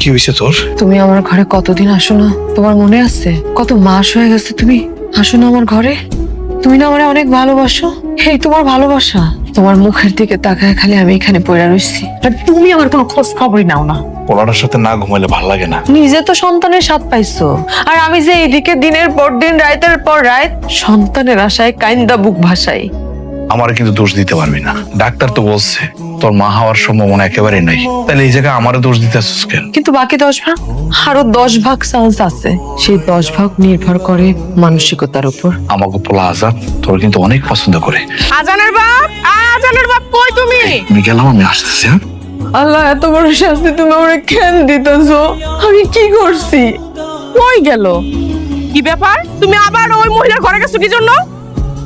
কি হয়েছে তোর? তুমি আমার ঘরে কতদিন আসো না? তোমার মনে আছে কত মাস হয়ে গেছে তুমি আসো না আমার ঘরে? তুমি না আমারে অনেক ভালোবাসো। এই তোমার ভালোবাসা, তোমার মুখের দিকে তাকায় খালি আমি এখানে পড়ে রইছি, আর তুমি আমার কোনো খোঁজ খবরই নাও না। পোলাটার সাথে না ঘুমাইলে ভাল লাগে না। নিজে তো সন্তানের স্বাদ পাইছো, আর আমি যে এইদিকে দিনের পর দিন রাতের পর রাত সন্তানের আশায় কাইন্দা বুক ভাসাই। আমার কিন্তু দোষ দিতে পারবি না, ডাক্তার তো বলছে তোর মা হওয়ার সম্ভাবনা একেবারে নাই, তাহলে এই জায়গায় আমারও দোষ দিতে আসছিস কেন? কিন্তু বাকি 10 ভাগ, আরো 10 ভাগ চান্স আছে। সেই 10 ভাগ নির্ভর করে মানসিকতার উপর। আমাকে পোলা আজাদ তোর কিন্তু অনেক পছন্দ করে। আজানের বাপ কই তুমি? আমি গেলাম, আমি আসতেছি। হ্যাঁ, আল্লাহ, এত বড় শাস্তি তুমি আমারে কেন দিতেছো? আমি কি করছি? কই গেল? কি ব্যাপার, তুমি আবার ওই মহিলার ঘরে গেছো কি জন্য?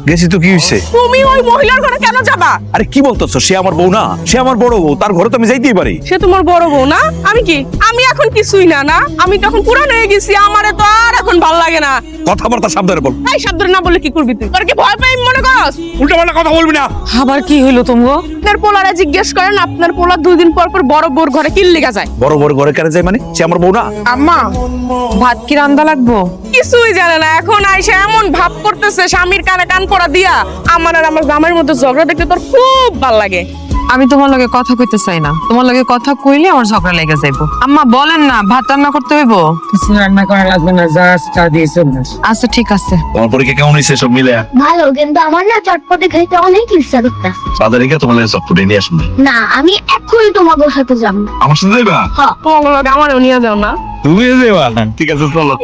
গেছি তো কি হয়েছে? তুমি ওই মহিলার ঘরে কেন যাবা? আরে কি বলতেছো? সে আমার বউ না, সে আমার বড় বউ, তার ঘরে তো আমি যাইতেই পারি। সে তোমার বড় বউ না? আমি কি, আমি এখন কিছুই না? না, আমি তখন পুরান হয়ে গেছি, আমারে তো আর এখন ভাল লাগে না। কথাবার্তা সাবধানে বল। এই শব্দ না বললে কি করবি তুই? তোর কি ভয় পাই মনে করস? উল্টাপাল্টা কথা বলবি না। আবার কি হইলো তোমগো? আপনার পোলারে জিজ্ঞেস করেন, আপনার পোলা 2 দিন পর পর বড় বউর ঘরে কি লিগা যায়? বড় বড় ঘরে কেন যায় মানে? সে আমার বউ না? আম্মা ভাত কি রান্দা লাগবো? কিছুই জানে না, এখন আইসা এমন ভাব করতেছে স্বামীর কানে কান পড়া দিয়া। আমার আর আমার জামাইয়ের মধ্যে ঝগড়া দেখতে তোর খুব ভাল লাগে। আমি তোমার লগে কথা কইতে চাই না, তোমার লগে কথা কইলে আমার ঝগড়া লেগে যাইবো। আম্মা বলেন না, ভাত রান্না করতে হইব? কিছু রান্না করা লাগবে না, যা চা দিয়ে চলে আস। আচ্ছা ঠিক আছে। তোমার পরীক্ষা কেমন হয়েছে সব মিলে? ভালো, কিন্তু আমার না চটপটে খাইতে অনেক ইচ্ছা করতেছে। বাজারে গিয়ে তোমার চটপটি নিয়ে আসুন। না, আমি এক্ষুনি তোমাদের সাথে যাবো। আমার সাথে যাইবা? তোমার লগে আমারও নিয়ে যাও না। তুমি যাইবা? ঠিক আছে চলো।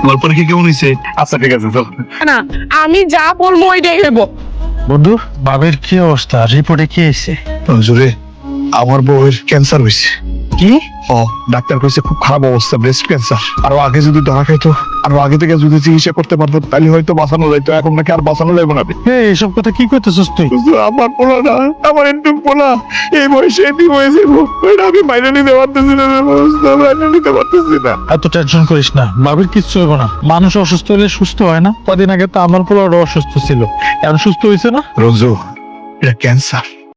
তোমার পরীক্ষা কেমন হয়েছে? আচ্ছা ঠিক আছে চলো। না, আমি যা বলবো ওইটাই হইব। বন্ধু, বাবের কি অবস্থা? রিপোর্টে কি এসে? জোরে আমার বউয়ের ক্যান্সার হয়েছে। কি? ও ডাক্তার কইছে খুব খারাপ অবস্থা, ব্রেস্ট ক্যান্সার। আরো আগে যদি ধরা খাইতো, আরো আগে থেকে যদি চিকিৎসা করতে পারতো, তাহলে হয়তো বাঁচানো যাইতো। এখন নাকি আর বাঁচানো যাইব না। এই এসব কথা কি কইতেছস তুই? আমার পোলা না, আমার একটু পোলা এই বয়সে এটি হয়েছে, ওইটা আমি মাইনে নিতে পারতেছি না, মাইনে নিতে পারতেছি না। এত টেনশন করিস না, বাবের কিচ্ছু হইব না। মানুষ অসুস্থ হলে সুস্থ হয় না? কদিন আগে তো আমার পোলারও অসুস্থ ছিল, এখন সুস্থ হয়েছে না? রঞ্জু, এটা ক্যান্সার।